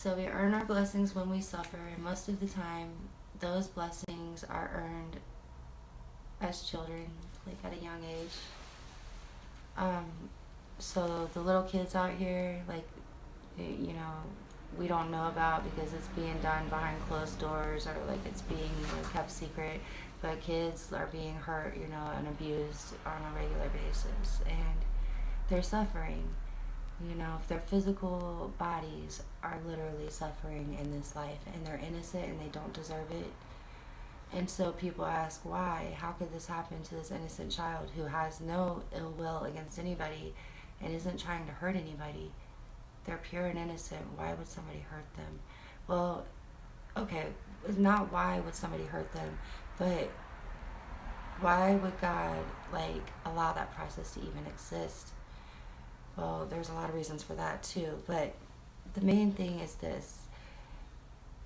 So we earn our blessings when we suffer, and most of the time, those blessings are earned as children, like at a young age. So the little kids out here, like, you know, we don't know about because it's being done behind closed doors, or like it's being kept secret, but kids are being hurt, you know, and abused on a regular basis, and they're suffering. You know, if their physical bodies are literally suffering in this life, and they're innocent and they don't deserve it. And so people ask, why? How could this happen to this innocent child who has no ill will against anybody and isn't trying to hurt anybody? They're pure and innocent. Why would somebody hurt them? Well, okay, it's not why would somebody hurt them, but why would God, like, allow that process to even exist? Well, there's a lot of reasons for that too, but the main thing is this: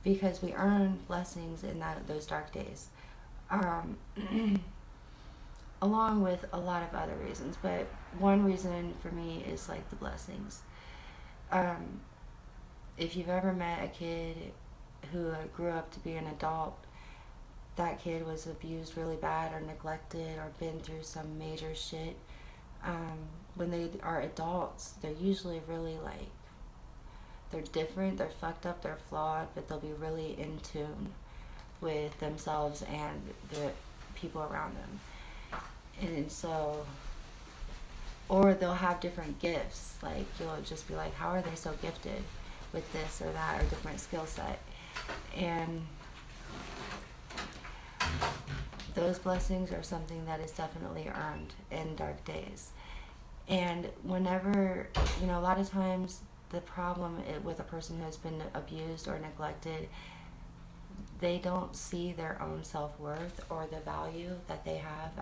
because we earn blessings in those dark days, along with a lot of other reasons, but one reason for me is like the blessings. If you've ever met a kid who grew up to be an adult, that kid was abused really bad or neglected or been through some major shit. When they are adults, they're usually really like, they're different, they're fucked up, they're flawed, but they'll be really in tune with themselves and the people around them. And so, or they'll have different gifts. Like, you'll just be like, how are they so gifted with this or that or different skill set? And those blessings are something that is definitely earned in dark days. And whenever, you know, a lot of times the problem with a person who has been abused or neglected, they don't see their own self-worth or the value that they have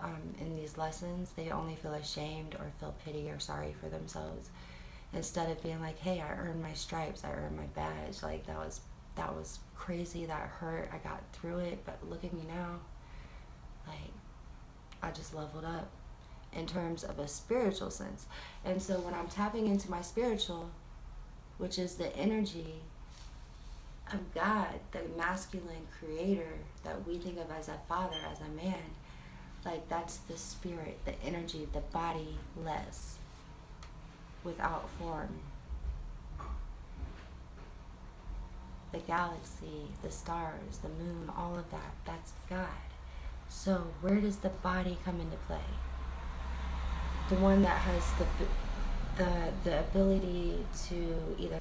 in these lessons. They only feel ashamed or feel pity or sorry for themselves, instead of being like, hey, I earned my stripes, I earned my badge, like that was crazy, that hurt, I got through it, but look at me now, like I just leveled up in terms of a spiritual sense. And so when I'm tapping into my spiritual, which is the energy of God, the masculine creator that we think of as a father, as a man, like that's the spirit, the energy, the body-less, without form. The galaxy, the stars, the moon, all of that, that's God. So where does the body come into play? The one that has the ability to either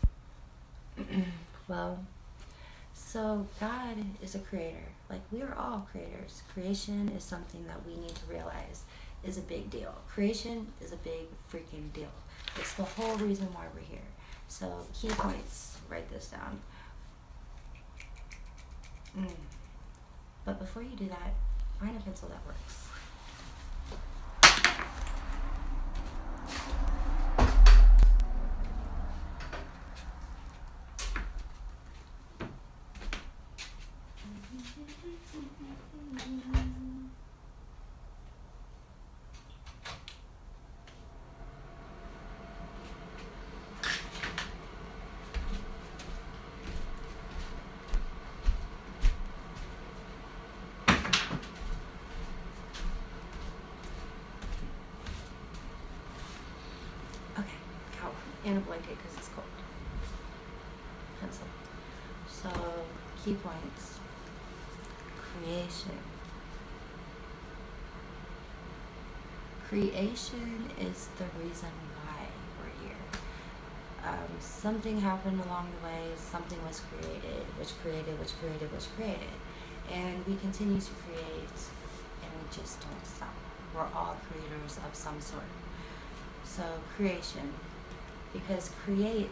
well, so God is a creator. Like, we are all creators. Creation is something that we need to realize is a big deal. Creation is a big freaking deal. It's the whole reason why we're here. So key points, write this down. But before you do that, find a pencil that works. And a blanket because it's cold. Pencil. So, key points. Creation. Creation is the reason why we're here. Something happened along the way, something was created, which created. And we continue to create, and we just don't stop. We're all creators of some sort. So, creation. Because create,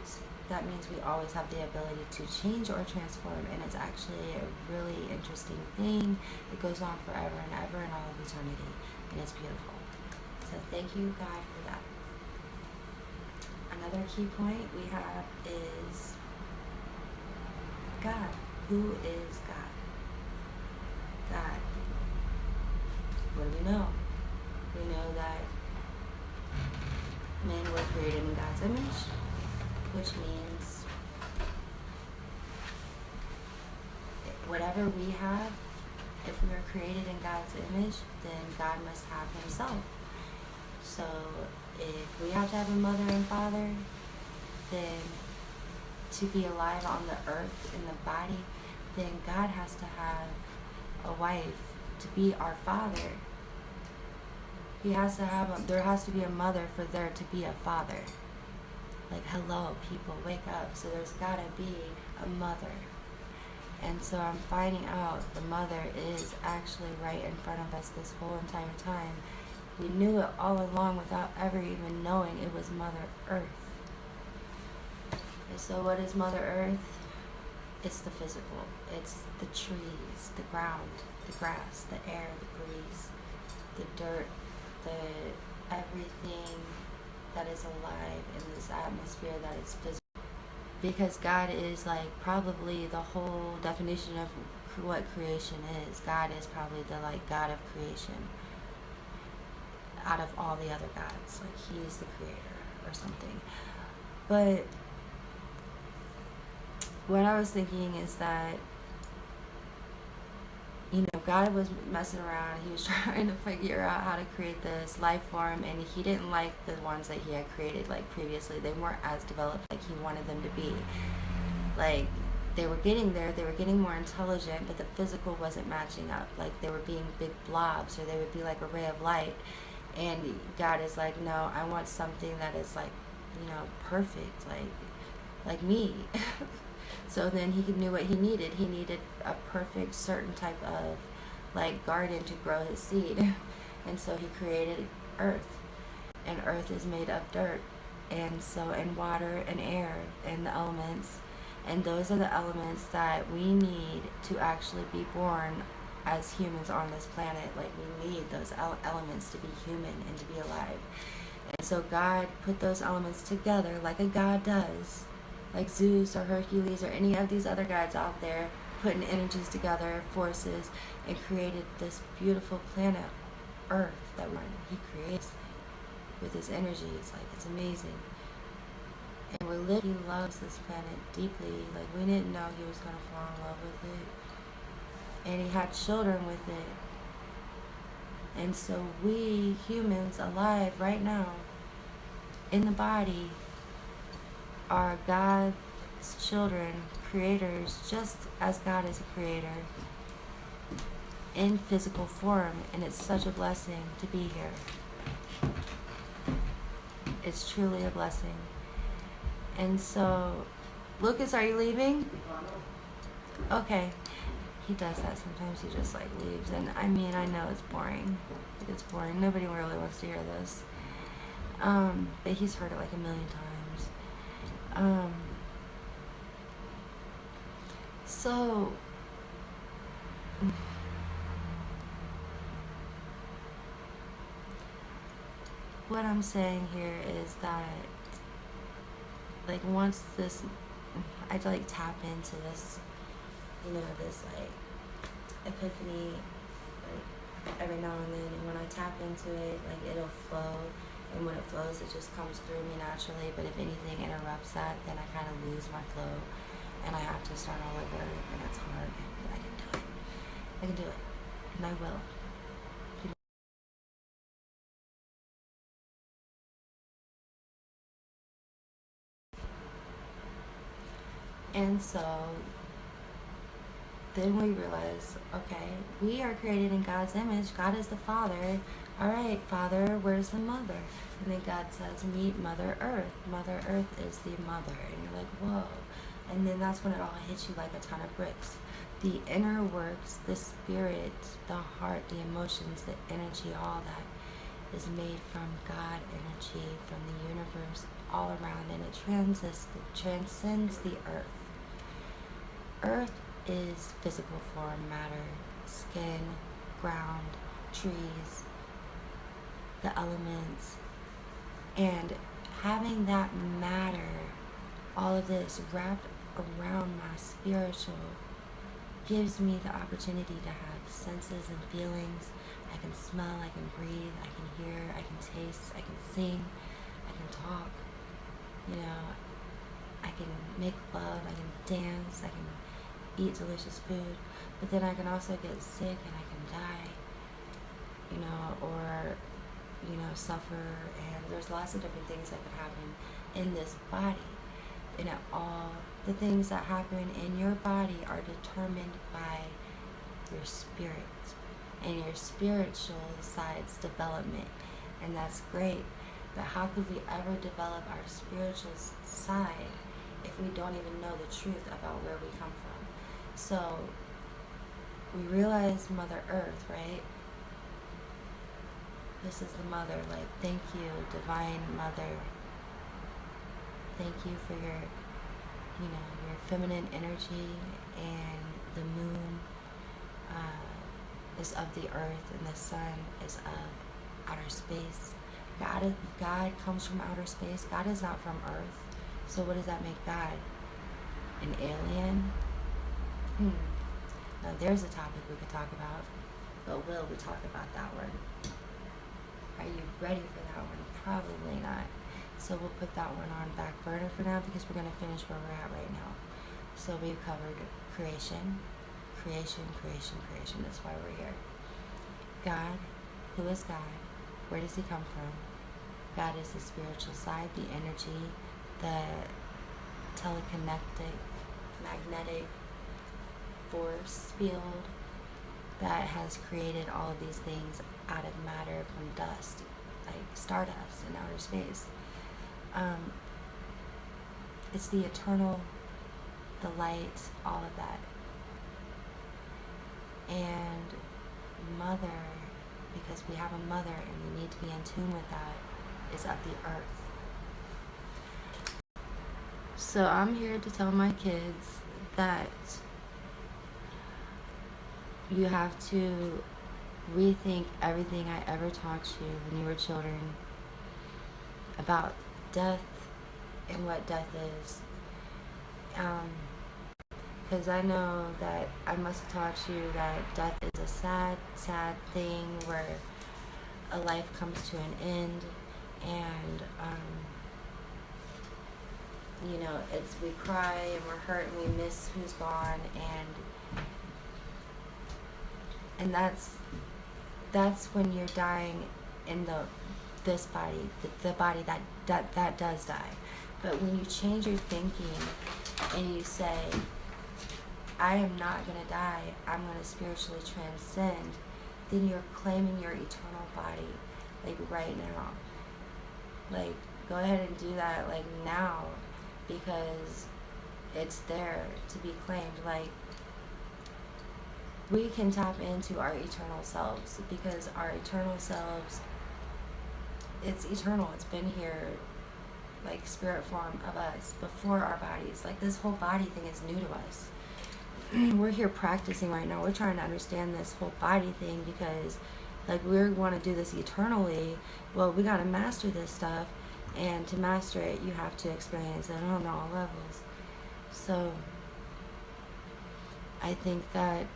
that means we always have the ability to change or transform, and it's actually a really interesting thing. It goes on forever and ever and all of eternity, and it's beautiful. So thank you, God, for that. Another key point we have is God. Who is God? God. What do we know? We know that men were created in God's image, which means whatever we have, if we were created in God's image, then God must have himself. So if we have to have a mother and father, then to be alive on the earth, in the body, then God has to have a wife to be our father. He has to have there has to be a mother for there to be a father. Like, hello, people, wake up. So there's got to be a mother. And so I'm finding out the mother is actually right in front of us this whole entire time. We knew it all along without ever even knowing it was Mother Earth. And so what is Mother Earth? It's the physical. It's the trees, the ground, the grass, the air, the breeze, the dirt, the everything that is alive in this atmosphere that is physical. Because God is like probably the whole definition of what creation is. God is probably the like God of creation out of all the other gods. Like, he is the creator or something. But what I was thinking is that, you know, God was messing around. He was trying to figure out how to create this life form, and he didn't like the ones that he had created like previously. They weren't as developed like he wanted them to be. Like, they were getting there, they were getting more intelligent, but the physical wasn't matching up. Like, they were being big blobs, or they would be like a ray of light. And God is like, no, I want something that is like, you know, perfect, like me. So then he knew what he needed. He needed a perfect certain type of like garden to grow his seed. And so he created earth. And earth is made of dirt. And so, and water and air and the elements. And those are the elements that we need to actually be born as humans on this planet. Like, we need those elements to be human and to be alive. And so God put those elements together like a god does. Like Zeus or Hercules or any of these other gods out there, putting energies together, forces, and created this beautiful planet, Earth, that he creates with his energies. Like, it's amazing. And we're living, he loves this planet deeply. Like, we didn't know he was going to fall in love with it. And he had children with it. And so we, humans alive right now, in the body, are God's children, creators, just as God is a creator, in physical form. And it's such a blessing to be here. It's truly a blessing. And so, Lucas, are you leaving? Okay. He does that sometimes. He just like leaves. And I mean, I know it's boring. It's boring. Nobody really wants to hear this. But he's heard it like a million times. So what I'm saying here is that, like, once this, I like tap into this, you know, this like epiphany, like every now and then, and when I tap into it, like, it'll flow. And when it flows, it just comes through me naturally. But if anything interrupts that, then I kind of lose my flow. And I have to start all over. And it's hard. But I can do it. I can do it. And I will. And so then we realize, okay, we are created in God's image. God is the Father. All right, Father, where's the mother? And then God says, meet Mother Earth. Mother Earth is the mother. And you're like, whoa. And then that's when it all hits you like a ton of bricks. The inner works, the spirit, the heart, the emotions, the energy, all that is made from God energy, from the universe, all around. And it transcends the earth. Earth is physical form, matter, skin, ground, trees, the elements, and having that matter, all of this wrapped around my spiritual, gives me the opportunity to have senses and feelings. I can smell, I can breathe, I can hear, I can taste, I can sing, I can talk, you know, I can make love, I can dance, I can eat delicious food, but then I can also get sick and I can die, or, suffer, and there's lots of different things that could happen in this body. And all the things that happen in your body are determined by your spirit and your spiritual side's development, and that's great. But how could we ever develop our spiritual side if we don't even know the truth about where we come from? So we realize Mother Earth, right? This is the mother. Like, thank you, Divine Mother. Thank you for your feminine energy, and the moon is of the earth, and the sun is of outer space. God comes from outer space. God is not from earth. So what does that make God? An alien? Now there's a topic we could talk about, but will we talk about that one? Are you ready for that one? Probably not. So we'll put that one on back burner for now, because we're going to finish where we're at right now. So we've covered creation. That's why we're here. God, who is God? Where does he come from? God is the spiritual side, the energy, the telekinetic, magnetic force field that has created all of these things out of matter from dust, like stardust in outer space. It's the eternal, the light, all of that. And Mother, because we have a mother and we need to be in tune with that, is of the earth. So I'm here to tell my kids that you have to rethink everything I ever taught you when you were children about death and what death is. Because I know that I must have taught you that death is a sad, sad thing where a life comes to an end, and it's, we cry and we're hurt and we miss who's gone, and that's when you're dying in this body, the body that does die. But when you change your thinking and you say, I am not going to die, I'm going to spiritually transcend, then you're claiming your eternal body, like right now. Like, go ahead and do that, like now, because it's there to be claimed. Like, we can tap into our eternal selves, because our eternal selves, it's eternal. It's been here, like spirit form of us, before our bodies. Like, this whole body thing is new to us. We're here practicing right now. We're trying to understand this whole body thing, because like, we want to do this eternally. Well, we got to master this stuff, and to master it, you have to experience it on all levels. So I think that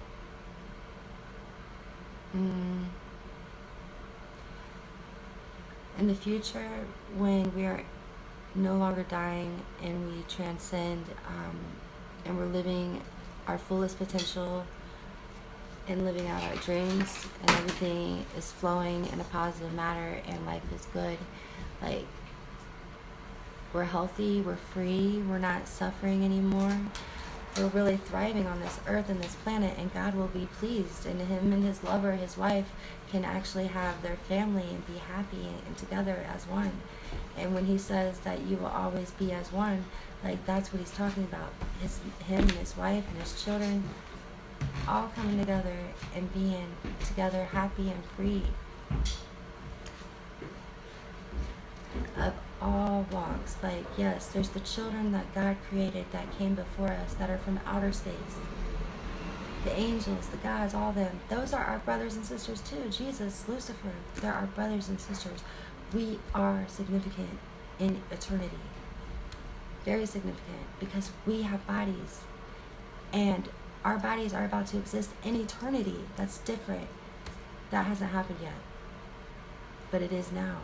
in the future, when we are no longer dying and we transcend, and we're living our fullest potential and living out our dreams, and everything is flowing in a positive manner and life is good, like, we're healthy, we're free, we're not suffering anymore, we're really thriving on this earth and this planet, and God will be pleased, and him and his lover, his wife, can actually have their family and be happy and together as one. And when he says that you will always be as one, like, that's what he's talking about. Him and his wife and his children all coming together and being together happy and free of all walks. Like, yes, there's the children that God created that came before us that are from outer space. The angels, the gods, all them. Those are our brothers and sisters too. Jesus, Lucifer, they're our brothers and sisters. We are significant in eternity. Very significant, because we have bodies. And our bodies are about to exist in eternity. That's different. That hasn't happened yet. But it is now.